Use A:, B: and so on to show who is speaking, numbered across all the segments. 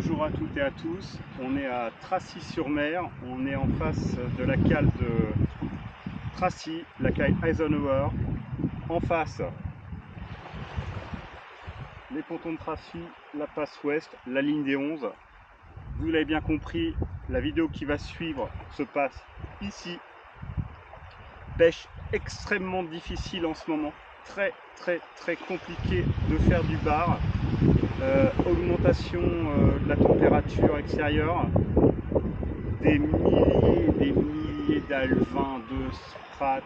A: Bonjour à toutes et à tous, on est à Tracy-sur-Mer, on est en face de la cale de Tracy, la cale Eisenhower. En face, les pontons de Tracy, la passe ouest, la ligne des 11. Vous l'avez bien compris, la vidéo qui va suivre se passe ici. Pêche extrêmement difficile en ce moment, très compliqué de faire du bar. Augmentation de la température extérieure, des milliers d'alevins, de sprates,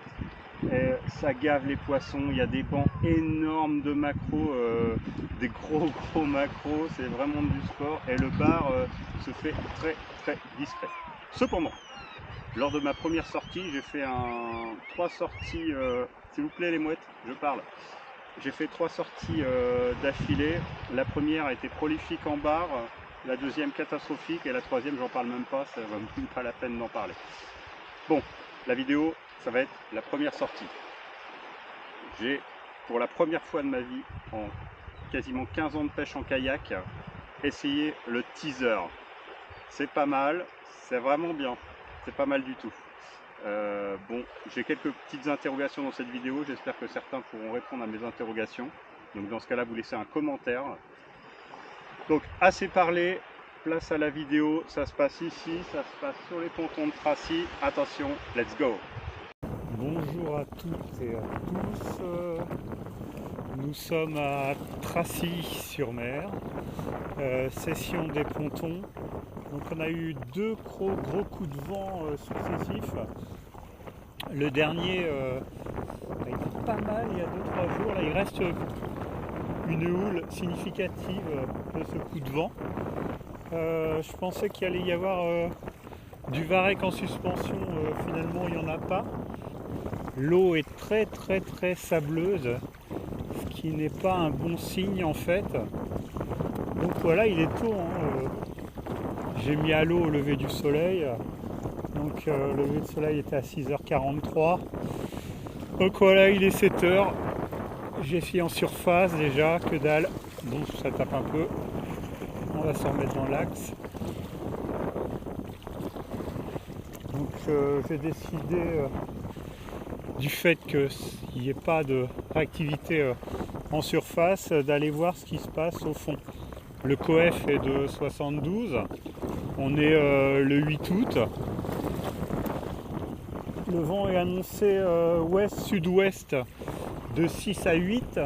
A: ça gave les poissons, il y a des bancs énormes de maquereaux, des gros maquereaux, c'est vraiment du sport et le bar se fait très discret. Cependant, lors de ma première sortie, j'ai fait 3 sorties, s'il vous plaît les mouettes, je parle. J'ai fait 3 sorties d'affilée. La première a été prolifique en bar, la deuxième catastrophique et la troisième j'en parle même pas, ça va même pas la peine d'en parler. Bon, la vidéo, ça va être la première sortie. J'ai, pour la première fois de ma vie, en quasiment 15 ans de pêche en kayak, essayé le teaser. C'est pas mal, c'est vraiment bien, c'est pas mal du tout. Bon, j'ai quelques petites interrogations dans cette vidéo, j'espère que certains pourront répondre à mes interrogations. Donc dans ce cas-là, vous laissez un commentaire. Donc assez parlé, place à la vidéo, ça se passe ici, ça se passe sur les pontons de Tracy. Attention, let's go! Bonjour à toutes et à tous, nous sommes à Tracy-sur-Mer, session des pontons. Donc on a eu 2 gros coups de vent successifs. Le dernier il était pas mal il y a 2-3 jours. Là il reste une houle significative de ce coup de vent. Je pensais qu'il allait y avoir du varech en suspension, finalement il n'y en a pas. L'eau est très sableuse, ce qui n'est pas un bon signe en fait. Donc voilà, il est tôt, hein. J'ai mis à l'eau au lever du soleil. Donc le lever de soleil était à 6h43. Donc voilà, il est 7h. J'ai fait en surface déjà, que dalle. Bon, ça tape un peu. On va s'en remettre dans l'axe. Donc j'ai décidé, du fait qu'il n'y ait pas de réactivité en surface, d'aller voir ce qui se passe au fond. Le coef est de 72. On est le 8 août. Le vent est annoncé ouest-sud-ouest de 6 à 8.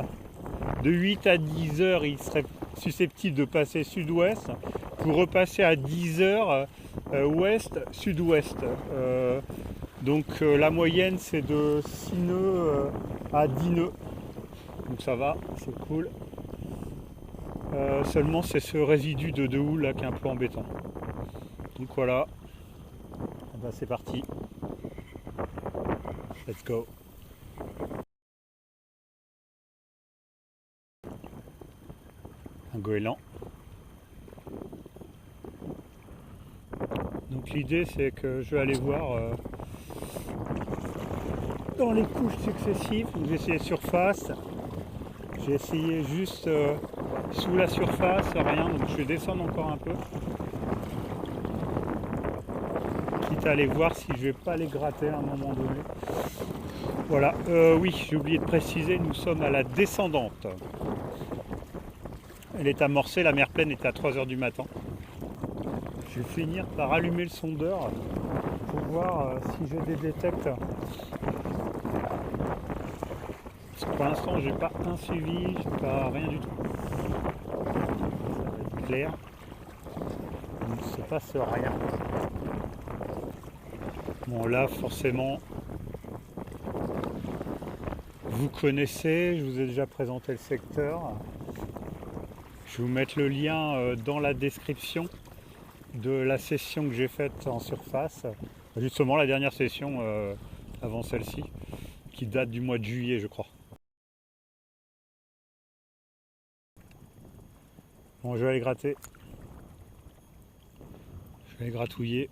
A: De 8 à 10 heures, il serait susceptible de passer sud-ouest pour repasser à 10 heures ouest-sud-ouest. Donc la moyenne c'est de 6 nœuds à 10 nœuds. Donc ça va, c'est cool. Seulement c'est ce résidu de houle là qui est un peu embêtant. Donc voilà, ben, c'est parti. Let's go. Un goéland. Donc l'idée c'est que je vais aller voir dans les couches successives. J'ai essayé surface. J'ai essayé juste sous la surface, rien. Donc je vais descendre encore un peu. Quitte à aller voir si je vais pas les gratter à un moment donné. Voilà, oui, j'ai oublié de préciser, nous sommes à la descendante. Elle est amorcée, la mer pleine est à 3h du matin. Je vais finir par allumer le sondeur pour voir si j'ai des détectes. Parce que pour l'instant, j'ai pas un suivi, j'ai pas rien du tout. Ça va être clair. Il ne se passe rien. Bon là, forcément, vous connaissez, je vous ai déjà présenté le secteur. Je vais vous mettre le lien dans la description de la session que j'ai faite en surface. Justement la dernière session avant celle-ci, qui date du mois de juillet je crois. Bon, je vais aller gratter. Je vais aller gratouiller.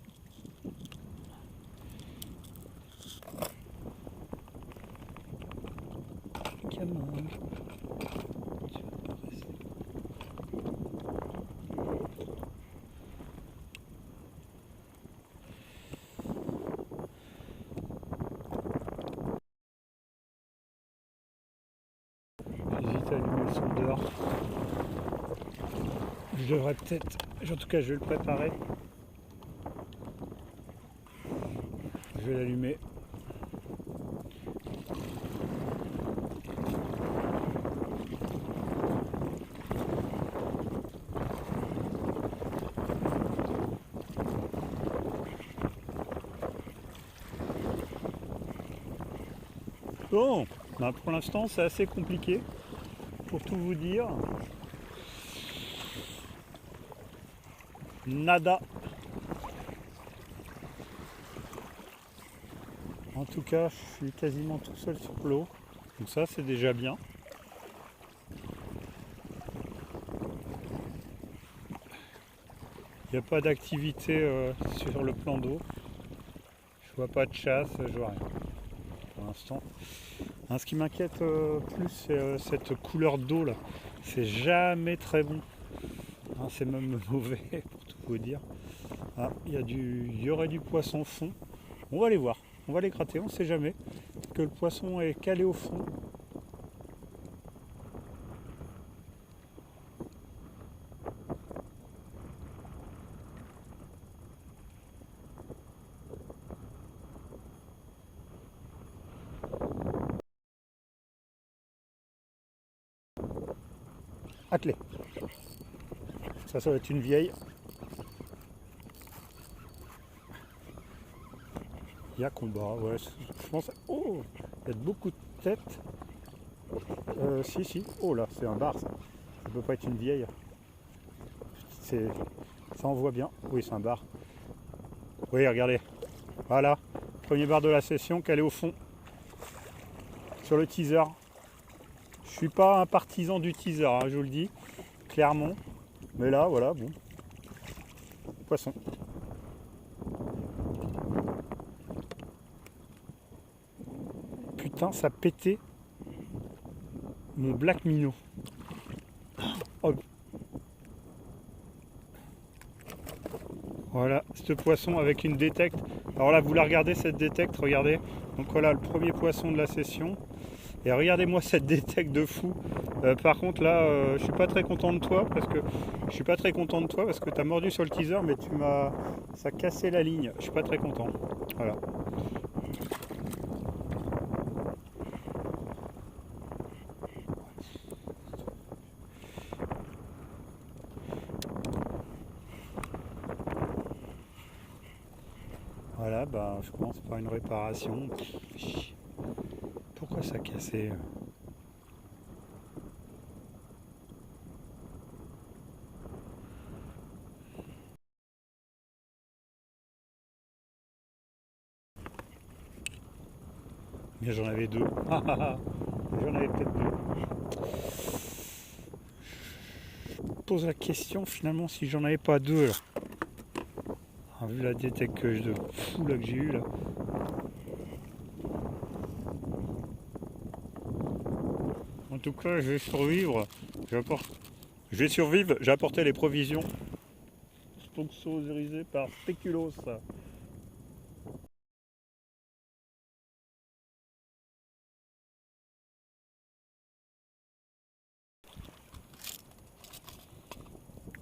B: Alors, je devrais peut-être, en tout cas je vais le préparer. Je vais l'allumer. Bon, ben pour l'instant c'est assez compliqué pour tout vous dire. Nada. En tout cas, je suis quasiment tout seul sur l'eau. Donc ça c'est déjà bien. Il n'y a pas d'activité sur le plan d'eau. Je vois pas de chasse, je vois rien pour l'instant. Ce qui m'inquiète plus, c'est cette couleur d'eau là. C'est jamais très bon. C'est même mauvais pour tout vous dire. Il y aurait du poisson fond. On va aller voir. On va les gratter. On ne sait jamais que le poisson est calé au fond. Attelé. Ça va être une vieille. Il y a combat, ouais, je pense. Oh, il y a beaucoup de têtes. Si. Oh là, c'est un bar ça. Ça peut pas être une vieille. Ça on voit bien. Oui, c'est un bar. Oui, regardez. Voilà. Premier bar de la session, calé au fond. Sur le teaser. Je suis pas un partisan du teaser, hein, je vous le dis. Clairement. Mais là, voilà, bon. Poisson. Putain, ça pétait mon black minnow. Oh. Voilà, ce poisson avec une détecte. Alors là, vous la regardez cette détecte, regardez. Donc voilà, le premier poisson de la session. Et regardez-moi cette détecte de fou. Par contre là, je suis pas très content de toi parce que tu as mordu sur le teaser, mais ça a cassé la ligne. Je suis pas très content. Voilà. Voilà, bah, je commence par une réparation. Pourquoi ça a cassé? Mais j'en avais deux. J'en avais peut-être deux. Je pose la question finalement si j'en avais pas deux. Vu la détecte de fou là que j'ai eu là. En tout cas, je vais survivre. Je vais survivre. J'ai apporté les provisions sponsorisées par Speculoos.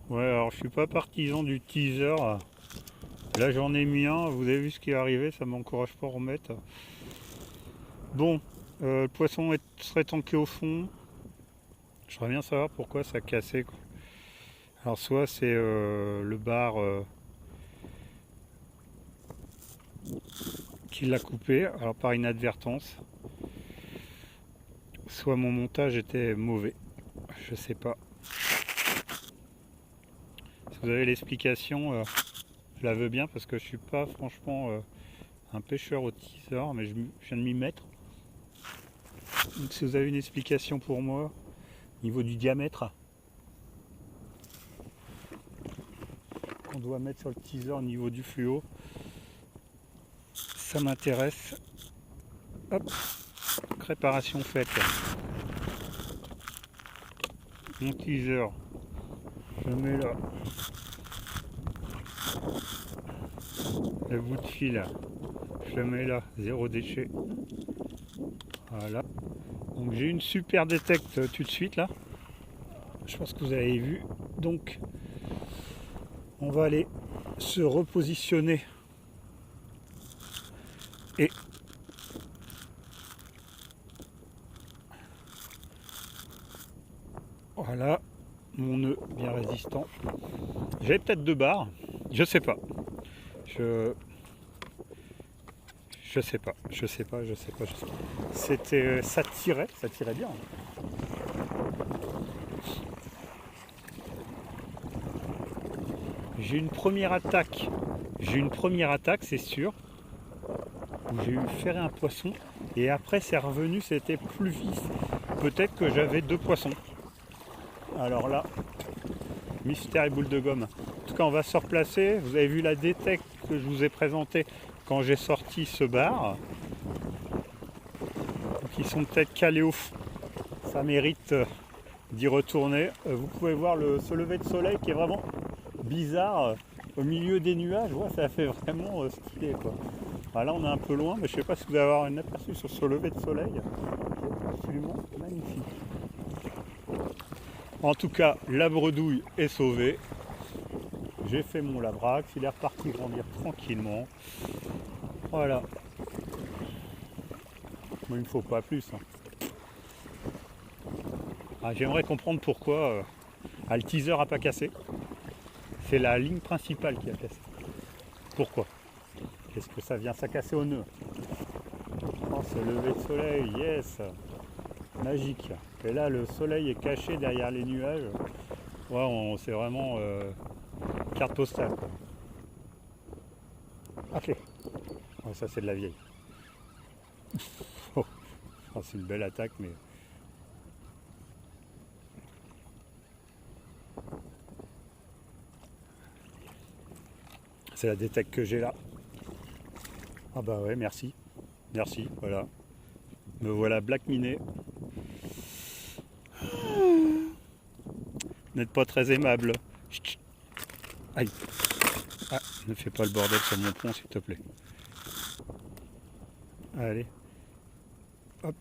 B: Ouais, alors je suis pas partisan du teaser. Là j'en ai mis un, vous avez vu ce qui est arrivé, ça m'encourage pas à remettre. Bon, le poisson serait tanké au fond. J'aimerais bien savoir pourquoi ça a cassé, quoi. Alors soit c'est le bar qui l'a coupé, alors par inadvertance. Soit mon montage était mauvais. Je sais pas. Si vous avez l'explication, je la veux bien parce que je suis pas franchement un pêcheur au teaser, mais je viens de m'y mettre. Donc si vous avez une explication pour moi au niveau du diamètre qu'on doit mettre sur le teaser au niveau du fluo, ça m'intéresse. Hop, réparation faite. Mon teaser, je mets là. Le bout de fil, je le mets là, zéro déchet. Voilà. Donc j'ai une super détecte tout de suite là. je pense que vous avez vu. Donc on va aller se repositionner et voilà mon nœud bien résistant. J'avais peut-être 2 barres, je sais pas. Je sais pas. C'était, ça tirait bien. J'ai une première attaque, c'est sûr, où j'ai eu ferré un poisson, et après c'est revenu, c'était plus vif. Peut-être que j'avais 2 poissons. Alors là, mystère et boule de gomme. En tout cas, on va se replacer. Vous avez vu la détecte que je vous ai présentée quand j'ai sorti ce bar. Donc ils sont peut-être calés au fond. Ça mérite d'y retourner. Vous pouvez voir ce lever de soleil qui est vraiment bizarre au milieu des nuages. Ouais, ça fait vraiment stylé, quoi. Ah, là on est un peu loin, mais je sais pas si vous allez avoir un aperçu sur ce lever de soleil. C'est absolument magnifique. En tout cas, la bredouille est sauvée. J'ai fait mon labrax, il est reparti grandir tranquillement. Voilà. Moi, il ne faut pas plus. Hein. Ah, j'aimerais comprendre pourquoi le teaser n'a pas cassé. C'est la ligne principale qui a cassé. Pourquoi? Qu'est-ce que ça vient ça casser au nœud? Oh, c'est le lever de soleil, yes! Magique. Et là, le soleil est caché derrière les nuages. Ouais, c'est vraiment carte postale. Quoi. Ok. Ouais, ça, c'est de la vieille. Oh, c'est une belle attaque, mais... C'est la détecte que j'ai là. Ah bah ouais, merci. Merci, voilà. Me voilà black miné. N'êtes pas très aimable. Aïe. Ah, ne fais pas le bordel sur mon pont, s'il te plaît. Allez. Hop.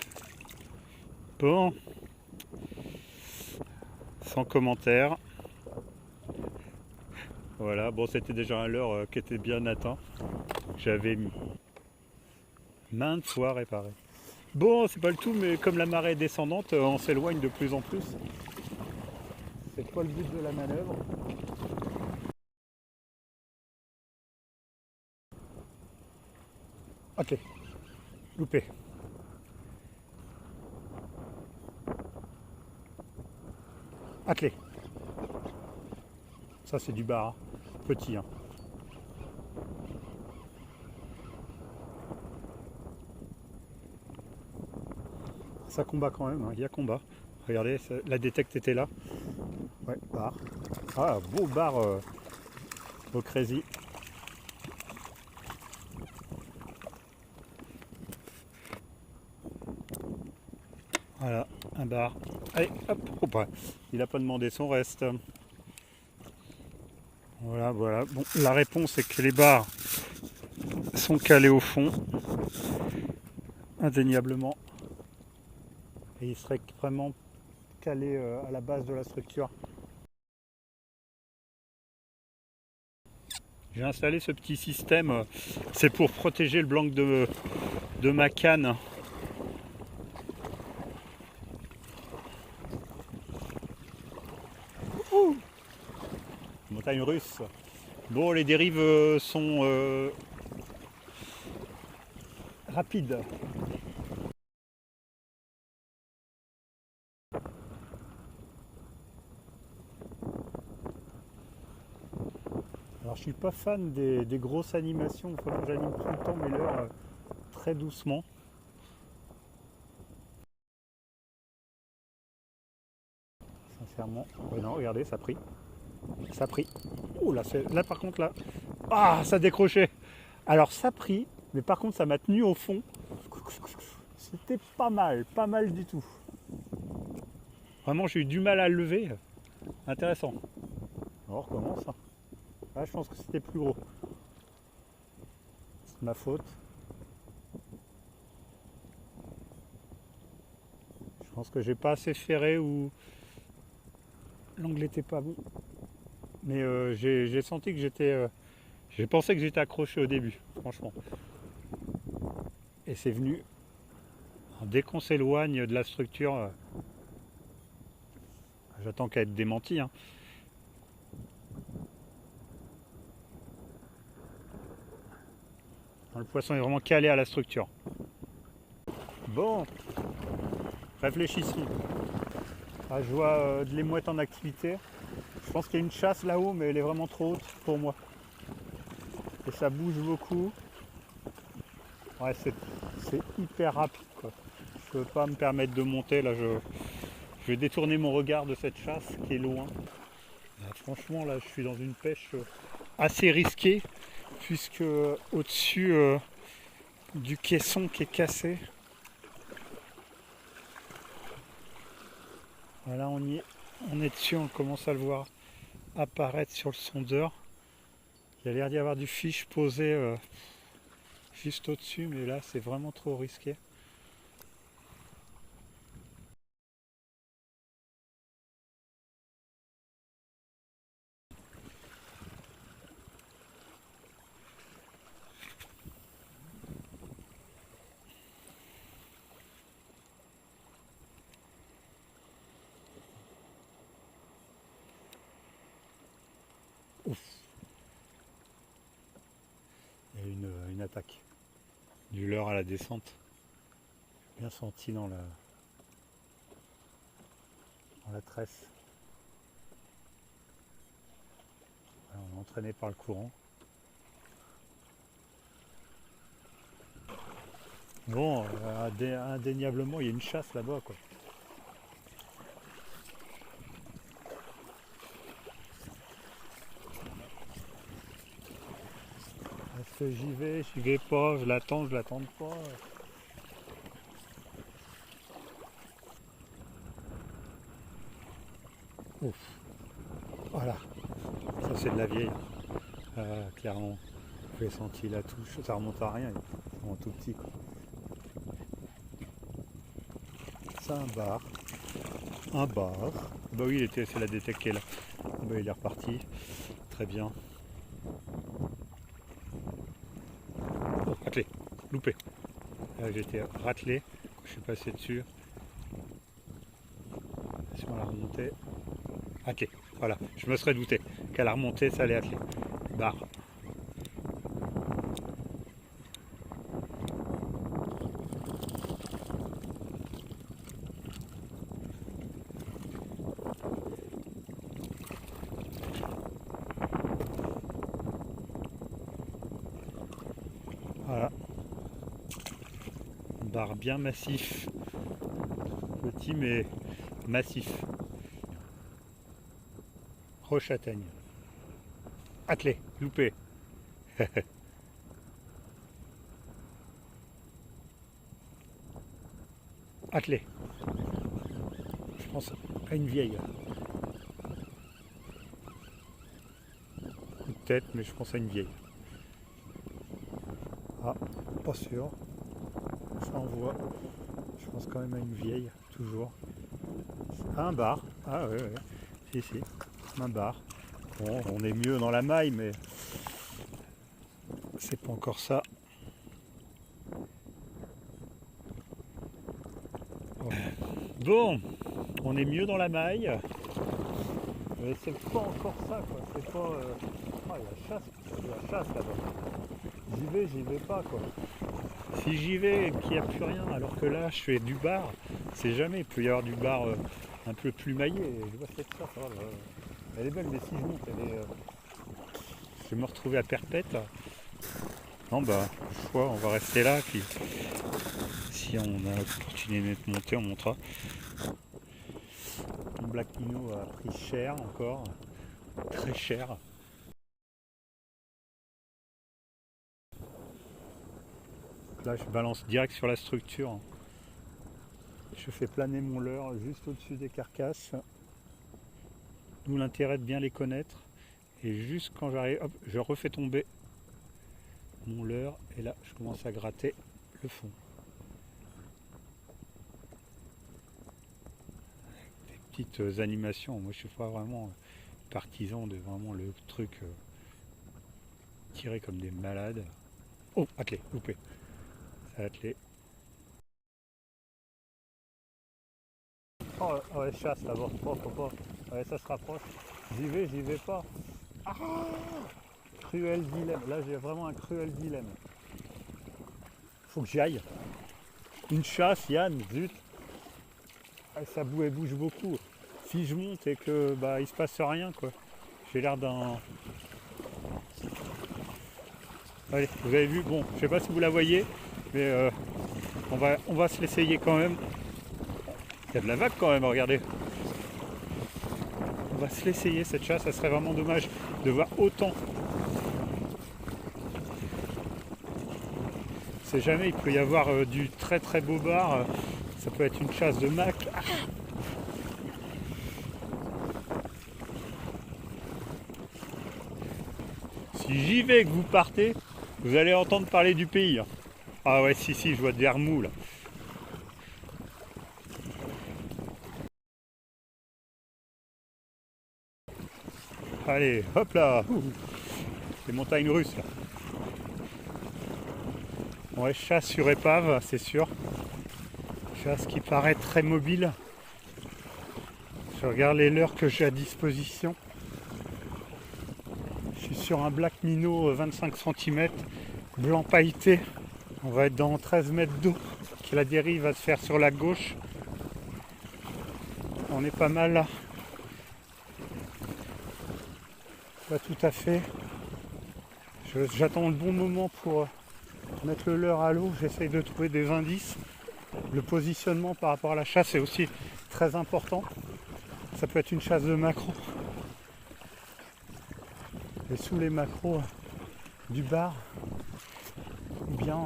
B: Bon. Sans commentaire. Voilà, bon, c'était déjà un leurre qui était bien atteint. J'avais mis maintes fois réparé. Bon, c'est pas le tout, mais comme la marée est descendante, on s'éloigne de plus en plus. C'est pas le but de la manœuvre. Ok, loupé. Attelé. Ça c'est du bar, hein. Petit. Hein. Ça combat quand même, hein. Il y a combat. Regardez, la détecte était là. Ouais, bar. Ah, beau bar au Crazy. Voilà, un bar. Allez, hop, hop. Il n'a pas demandé son reste. Voilà, voilà. Bon, la réponse est que les bars sont calés au fond, indéniablement. Et ils seraient vraiment calés à la base de la structure. J'ai installé ce petit système, c'est pour protéger le blanc de ma canne. Ouh, montagne russe. Bon, les dérives sont rapides. Alors je suis pas fan des grosses animations, il faut que j'anime tout le temps mes leurres très doucement. Sincèrement. Ouais, non, regardez, ça a pris. Ça a pris. Oh là, là par contre là. Ah, ça décrochait. Alors ça a pris, mais par contre ça m'a tenu au fond. C'était pas mal du tout. Vraiment j'ai eu du mal à le lever. Intéressant. On recommence. Ah, je pense que c'était plus gros. C'est ma faute. Je pense que j'ai pas assez ferré ou l'angle n'était pas bon. Mais j'ai senti que j'étais... j'ai pensé que j'étais accroché au début, franchement. Et c'est venu, dès qu'on s'éloigne de la structure, j'attends qu'à être démenti. Hein. Le poisson est vraiment calé à la structure. Bon, réfléchissons. Ah, je vois de l'émouette en activité. Je pense qu'il y a une chasse là-haut, mais elle est vraiment trop haute pour moi. Et ça bouge beaucoup. Ouais, c'est hyper rapide, quoi. Je ne peux pas me permettre de monter. Là, je vais détourner mon regard de cette chasse qui est loin. Là, franchement, là, je suis dans une pêche assez risquée, puisque au-dessus du caisson qui est cassé. Voilà, on est dessus, on commence à le voir apparaître sur le sondeur. Il y a l'air d'y avoir du fiche posé juste au-dessus, mais là c'est vraiment trop risqué. Ouf. Il y a une attaque. Du leurre à la descente. Bien senti dans la tresse. Alors, on est entraîné par le courant. Bon, indéniablement, il y a une chasse là-bas, quoi. Est-ce que j'y vais pas, je l'attends pas. Ouf. Voilà, ça c'est de la vieille. Clairement, j'ai senti la touche, ça remonte à rien, c'est vraiment tout petit, quoi. C'est un bar. Un bar. Bah oui, c'est la détecte qui est là. Bah, il est reparti. Très bien. Oh, raclé. Loupé. Là, j'étais raclé. Je suis passé dessus. Si on la remonté. Attelé. Voilà. Je me serais douté qu'à la remontée, ça allait atteler. Bar. Voilà. Bar bien massif. Petit mais massif. Rochâtaigne. Attelé. Loupé. Attelé. Je pense à une vieille. Coup de tête, mais je pense à une vieille. Ah, pas sûr. Ça on voit. Je pense quand même à une vieille, toujours. Un bar. Ah ouais, ouais. Si. Un bar. Bon, on est mieux dans la maille, mais c'est pas encore ça. Bon, on est mieux dans la maille. Mais c'est pas encore ça, quoi. C'est pas. Ah, il y a la chasse là-bas. J'y vais pas, quoi. Si j'y vais et qu'il n'y a plus rien, alors que là je fais du bar, c'est jamais. Il peut y avoir du bar un peu plus maillé. Je vois cette chasse, elle est belle, mais si je monte, je vais me retrouver à perpète. Non, bah, on va rester là. Puis, si on a l'opportunité de monter, on montera. Mon Black Minnow a pris cher encore, très cher. Là, je balance direct sur la structure. Je fais planer mon leurre juste au-dessus des carcasses. D'où l'intérêt de bien les connaître. Et juste quand j'arrive, hop, je refais tomber mon leurre. Et là, je commence à gratter le fond. petites animations. Moi je suis pas vraiment partisan de vraiment le truc tiré comme des malades. Oh, attelé, loupé. Ça a attelé. Oh, ouais, chasse là-bas. Oh, faut pas. Ouais, ça se rapproche. J'y vais pas. Ah, cruel dilemme. Là, j'ai vraiment un cruel dilemme. Faut que j'y aille. Une chasse, Yann, zut. Ça bouge beaucoup. Si je monte et que il se passe rien, quoi. J'ai l'air d'un. Allez, vous avez vu, bon, je sais pas si vous la voyez, mais on va se l'essayer quand même. Il y a de la vague quand même, regardez. On va se l'essayer cette chasse, ça serait vraiment dommage de voir autant. On sait jamais, il peut y avoir du très très beau bar, ça peut être une chasse de mac. Ah, si j'y vais et que vous partez, vous allez entendre parler du pays. Ah ouais, si, je vois des remous là. Allez, hop là. Les montagnes russes là. Ouais, chasse sur épave, c'est sûr. Chasse qui paraît très mobile. Je regarde les leurres que j'ai à disposition. Je suis sur un black minnow 25 cm, blanc pailleté. On va être dans 13 mètres d'eau, qui la dérive va se faire sur la gauche. On est pas mal là. Pas tout à fait. J'attends le bon moment pour mettre le leurre à l'eau. J'essaye de trouver des indices. Le positionnement par rapport à la chasse est aussi très important. Ça peut être une chasse de maquereau. Et sous les maquereaux du bar, ou bien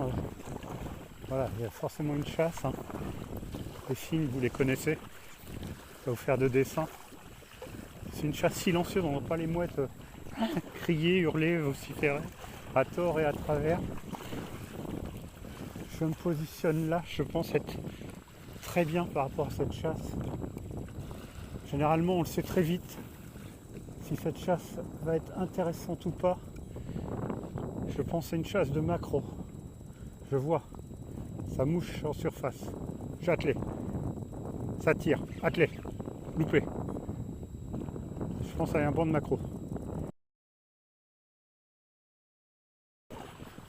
B: voilà, il y a forcément une chasse. Hein. Les signes, vous les connaissez. Ça va vous faire de dessin. C'est une chasse silencieuse, on ne voit pas les mouettes crier, hurler, vociférer, à tort et à travers. Je me positionne là, je pense être très bien par rapport à cette chasse. Généralement, on le sait très vite si cette chasse va être intéressante ou pas. Je pense à une chasse de maquereau. Je vois, ça mouche en surface. J'ai attelé. Ça tire, attelé, loupé. Je pense à un banc de maquereau.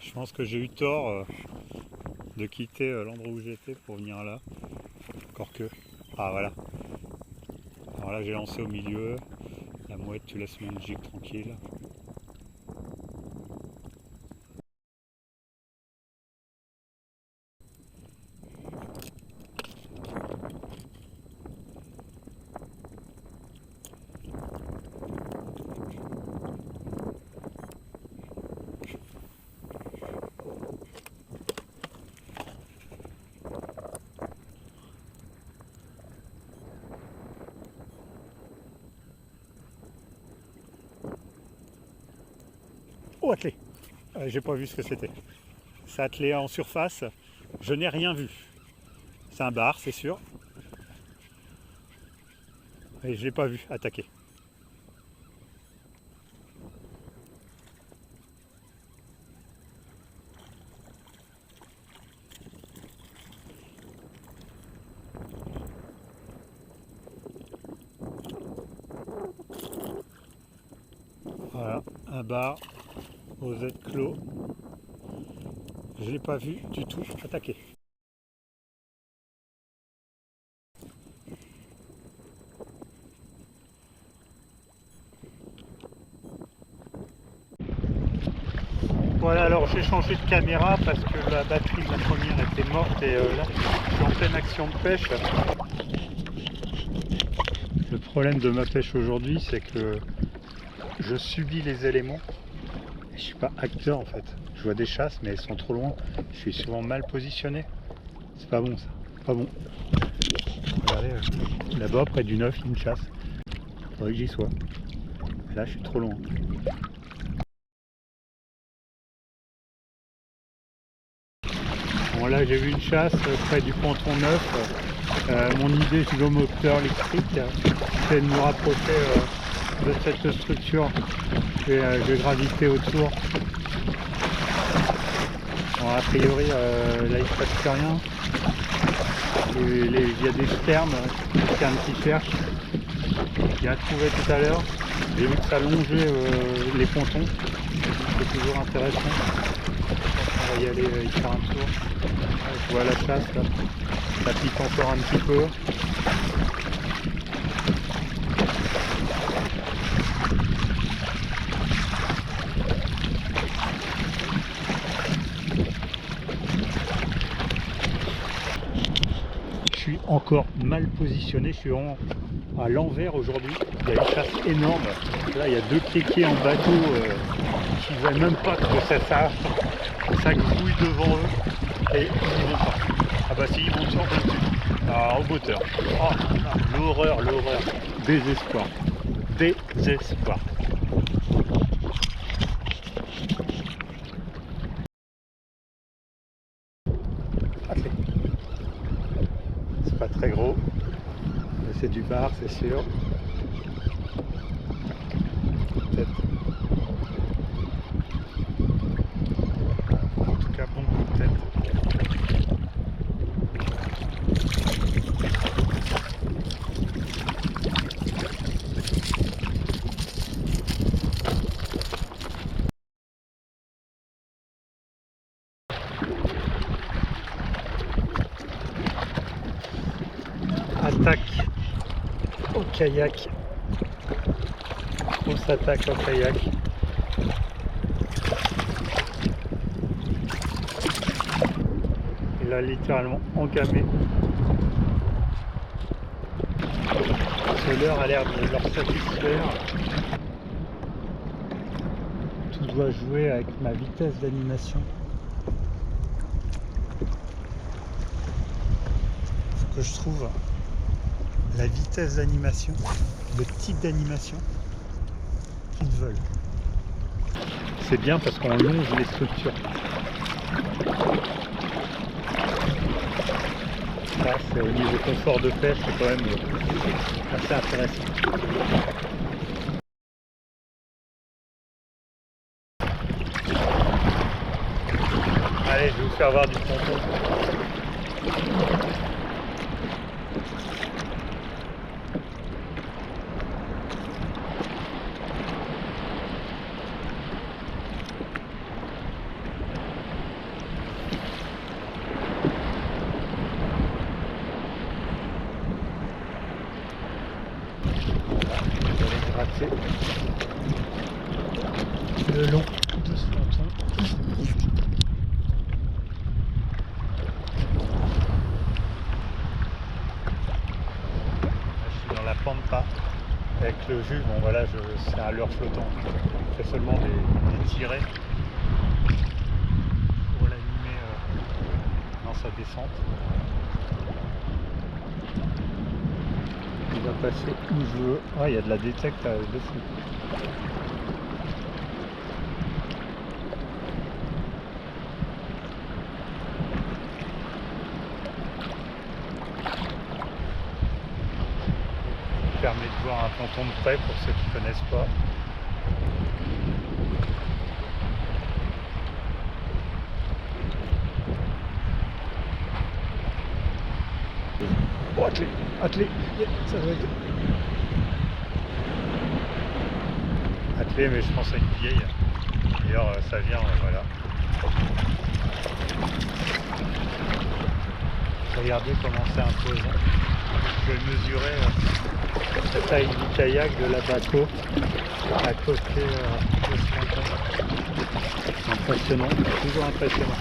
B: Je pense que j'ai eu tort de quitter l'endroit où j'étais pour venir là. Encore que. Ah voilà. Alors là j'ai lancé au milieu. La mouette, tu laisses mon jig tranquille. Oh, attelé. J'ai pas vu ce que c'était. Ça attelé en surface. Je n'ai rien vu. C'est un bar, c'est sûr. Et je l'ai pas vu attaquer. Voilà, un bar aux aides clos. Je ne l'ai pas vu du tout attaquer. Voilà, alors j'ai changé de caméra parce que la batterie de la première était morte et là je suis en pleine action de pêche. Le problème de ma pêche aujourd'hui, c'est que je subis les éléments. Je suis pas acteur en fait. Je vois des chasses mais elles sont trop loin. Je suis souvent mal positionné. C'est pas bon ça. Pas bon. Regardez, là-bas près du 9, il y a une chasse. Faudrait que j'y sois. Là je suis trop loin. Bon là j'ai vu une chasse près du ponton 9. Mon idée gyromoteur électrique, c'est de me rapprocher de cette structure. Je vais graviter autour. Bon, a priori, là il ne se passe plus rien. Il y a des sternes qui cherchent. Il y a trouvé tout à l'heure. J'ai vu que ça longeait les pontons. C'est toujours intéressant. On va y aller y faire un tour. Je vois la chasse là. Ça pique encore un petit peu. Je suis encore mal positionné, je suis vraiment à l'envers aujourd'hui. Il y a une chasse énorme. Là il y a 2 kékés en bateau qui ne voient même pas que ça grouille devant eux et ils vont pas. Ah bah si, ils vont sur dessus. Ah, en hauteur. Oh, l'horreur. Désespoir. Allez. C'est pas très gros, mais c'est du bar, c'est sûr. Peut-être. En tout cas, bon coup de tête. Attaque au kayak. On s'attaque au kayak. Il a littéralement engamé. Ce leurre a l'air de leur satisfaire. Tout doit jouer avec ma vitesse d'animation. Faut que je trouve la vitesse d'animation, le type d'animation qu'ils veulent. C'est bien parce qu'on longe les structures. Ça, c'est au niveau confort de pêche, c'est quand même assez intéressant. Allez, je vais vous faire voir du ponton. Le long de ce ponton. Je suis dans la pampa avec le jus. Bon voilà, c'est un leurre flottant. Je fais seulement des tirets pour l'animer dans sa descente. Il va passer où je veux. Ah, il y a de la détecte de fou. Permet de voir un ponton de près pour ceux qui ne connaissent pas. Oh, attelé, ça doit être... Attelé, mais je pense à une vieille. D'ailleurs, ça vient, voilà. Regardez comment c'est imposant. Je vais mesurer la taille du kayak de la bateau à côté de ce ponton. Impressionnant, toujours impressionnant.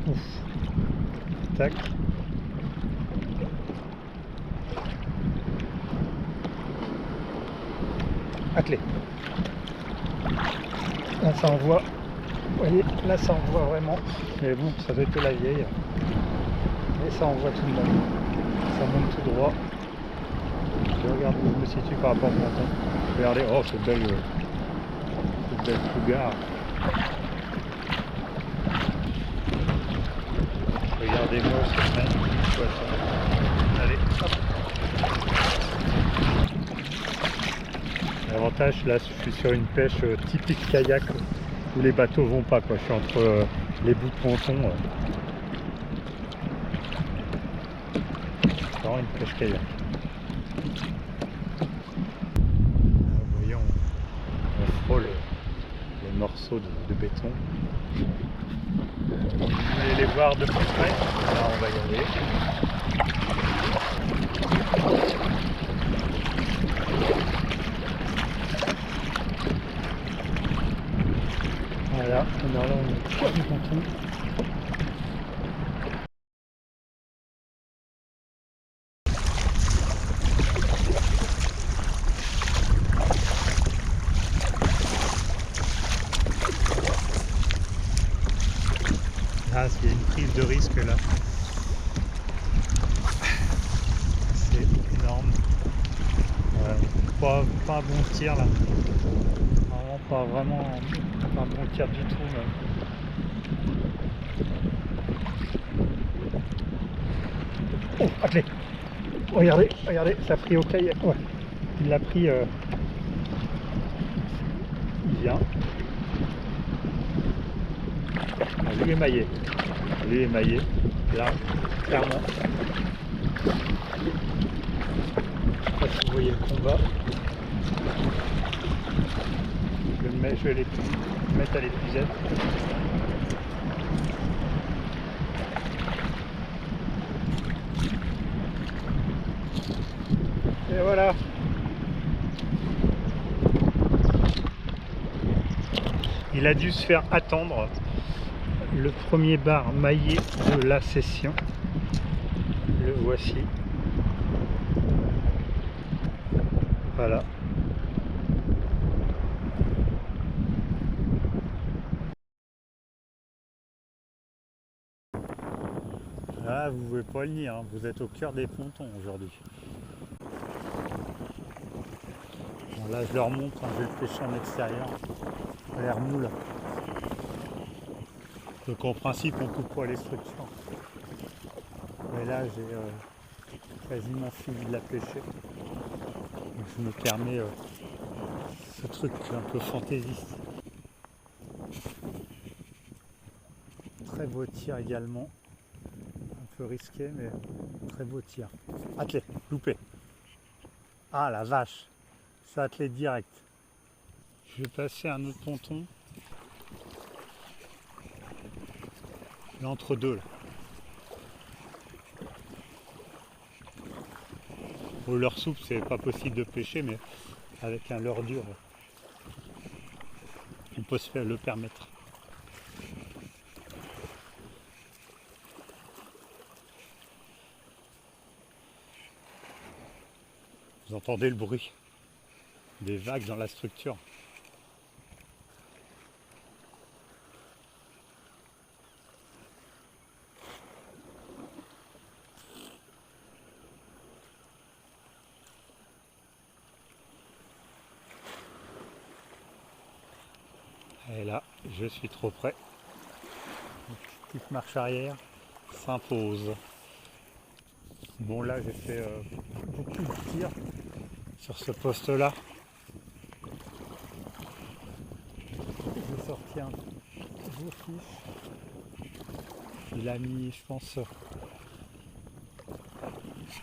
B: Ouf. Tac. Attelé. Là ça envoie. Vous voyez, là ça envoie vraiment. Mais bon, ça doit être la vieille. Mais ça envoie tout de même. Ça monte tout droit. Je regarde où je me situe par rapport au ponton. Regardez, oh cette belle cougar. Regardez-moi ce magnifique poisson. Allez, hop. L'avantage là, je suis sur une pêche typique kayak où les bateaux vont pas, quoi. Je suis entre les bouts de ponton. C'est vraiment une pêche kayak. Vous voyez, on frôle les morceaux de béton. Vous voulez les voir de plus près? Là, on va y aller. Voilà, alors là, on est au cœur du ponton. Ah, il y a une prise de risque là. C'est énorme. Pas un bon tir là. Vraiment pas un bon tir du tout même. Oh, attelé. Regardez, ça a pris au kayak. Ouais. Il l'a pris. Il vient. Ah, lui est maillé. Là, clairement. Je sais pas si vous voyez le combat. Je vais les mettre à l'épuisette. Et voilà. Il a dû se faire attendre le premier bar maillé de la session. Le voici. Voilà. Là, vous ne pouvez pas le nier, hein, vous êtes au cœur des pontons aujourd'hui. Bon, là, je leur montre, hein, je vais le pêcher en extérieur. Ça a l'air mou là. Donc en principe, on coupe pas les structures. Mais là, j'ai quasiment fini de la pêcher. Donc je me permets ce truc un peu fantaisiste. Très beau tir également. Un peu risqué, mais très beau tir. Attelé, loupé. Ah la vache, ça attelé direct. Je vais passer un autre ponton. Là, entre deux là. Au leurre souple, c'est pas possible de pêcher, mais avec un leurre dur, on peut se faire le permettre. Vous entendez le bruit des vagues dans la structure. Et là, je suis trop près. Une petite marche arrière s'impose. Bon, là, j'ai fait beaucoup de tirs sur ce poste-là. J'ai sorti un beau fiche. Il a mis, je pense,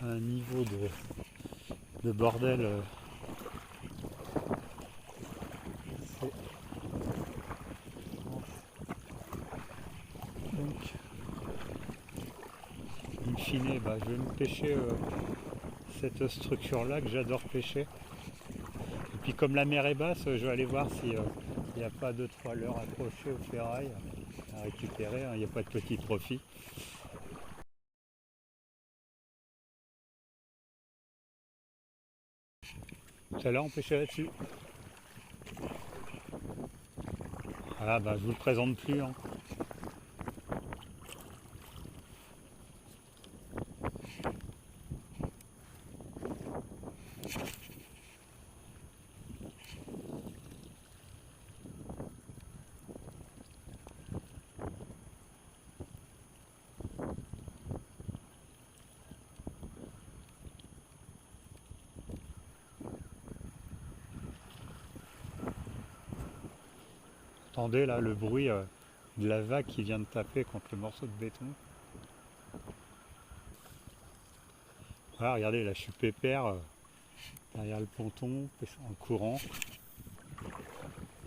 B: un niveau de bordel. Donc, in fine, je vais me pêcher cette structure-là que j'adore pêcher. Et puis comme la mer est basse, je vais aller voir s'il n'y a pas 2-3 leurres accrochés aux ferrailles à récupérer. Il n'y a pas de petit profit. Tout à l'heure, on pêchait là-dessus. Voilà, je vous le présente plus. Hein. entendez là le bruit de la vague qui vient de taper contre le morceau de béton. Voilà, regardez, là je suis pépère derrière le ponton, en courant.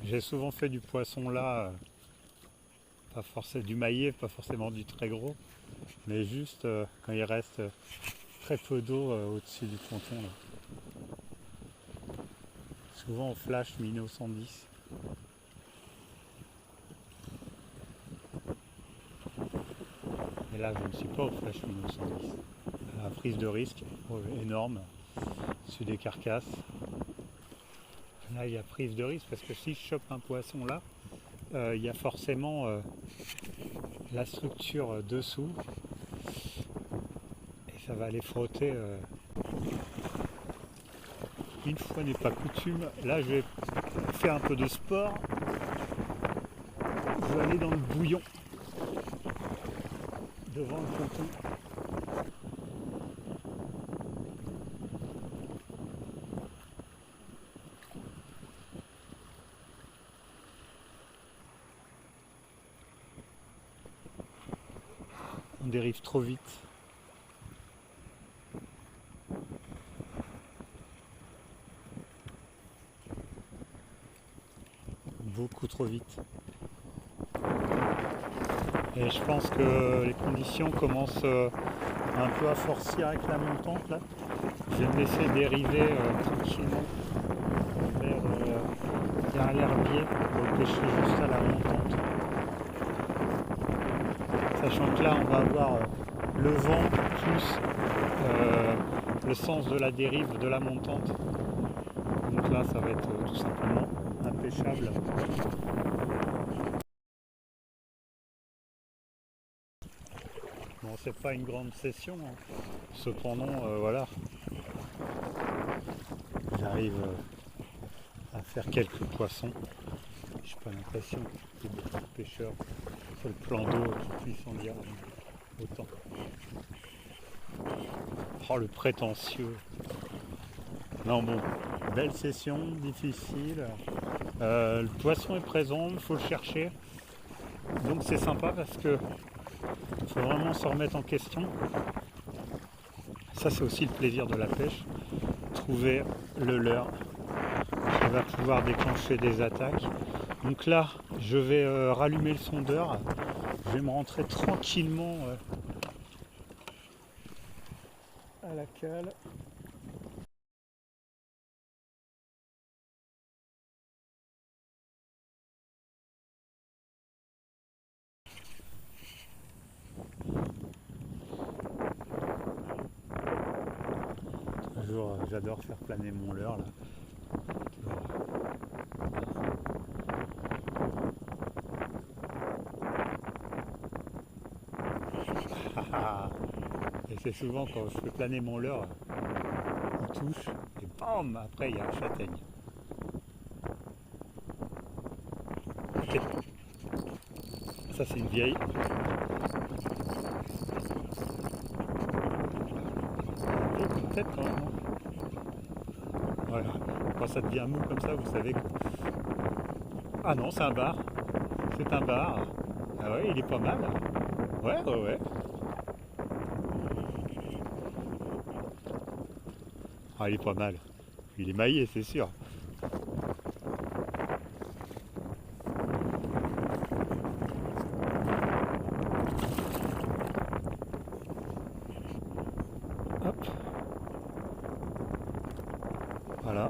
B: J'ai souvent fait du poisson là, pas forcément du maillet, pas forcément du très gros, mais juste quand il reste très peu d'eau au-dessus du ponton là. Souvent au flash minot 110. Et là je ne suis pas au flash minot 110. La prise de risque énorme sur des carcasses. Là il y a prise de risque parce que si je chope un poisson là, il y a forcément la structure dessous et ça va aller frotter. Une fois n'est pas coutume, là je vais faire un peu de sport. Je vais aller dans le bouillon devant le ponton. On dérive trop vite. Beaucoup trop vite. Et je pense que les conditions commencent un peu à forcir avec la montante là. Je vais me laisser dériver tranquillement vers l'herbier pour pêcher juste à la montante. Sachant que là on va avoir le vent plus le sens de la dérive de la montante. Donc là ça va être tout simplement impêchable. Bon, c'est pas une grande session, hein. Cependant voilà, j'arrive à faire quelques poissons. J'ai pas l'impression qu'il y ait beaucoup de pêcheurs sur le plan d'eau qui puissent en dire autant. Oh le prétentieux. Non bon, belle session, difficile. Le poisson est présent, il faut le chercher. Donc c'est sympa parce que il faut vraiment se remettre en question. Ça c'est aussi le plaisir de la pêche. Trouver le leurre qui va pouvoir déclencher des attaques. Donc là, je vais rallumer le sondeur. Je vais me rentrer tranquillement à la cale. Toujours, j'adore faire planer mon leurre là. Et c'est souvent quand je fais planer mon leurre, il touche et bam, après il y a la châtaigne. Ok. Ça c'est une vieille. Peut-être quand même. Voilà. Quand ça devient mou comme ça, vous savez que... Ah non, c'est un bar. C'est un bar. Ah ouais, il est pas mal. Ouais, ouais, ouais. Ah, il est pas mal. Il est maillé, c'est sûr. Hop. Voilà.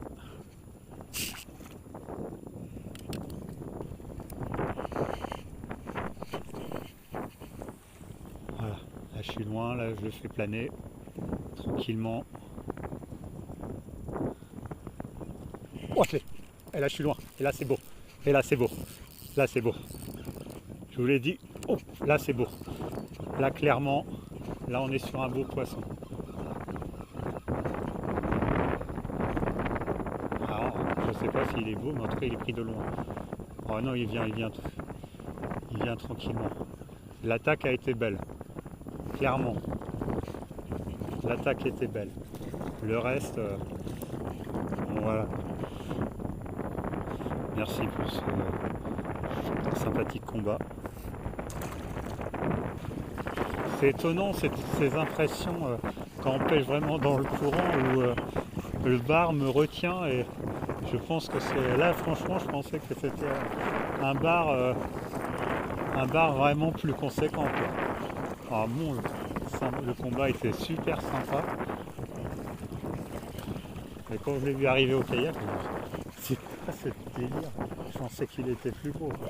B: Voilà. Là, je suis loin. Là, je le fais planer tranquillement. Oh, et là, je suis loin. Et là, c'est beau. Et là, c'est beau. Là, c'est beau. Je vous l'ai dit. Oh, là, c'est beau. Là, clairement, là, on est sur un beau poisson. Alors, je sais pas s'il est beau, mais en tout cas, il est pris de loin. Oh non, il vient tranquillement. L'attaque a été belle. Clairement. L'attaque était belle. Le reste, bon, voilà. Merci pour ce sympathique combat. C'est étonnant ces impressions quand on pêche vraiment dans le courant où le bar me retient et je pense que c'est là franchement je pensais que c'était un bar vraiment plus conséquent quoi. Alors bon, le combat était super sympa et quand je l'ai vu arriver au kayak, c'est quoi ce délire? Je pensais qu'il était plus gros quoi.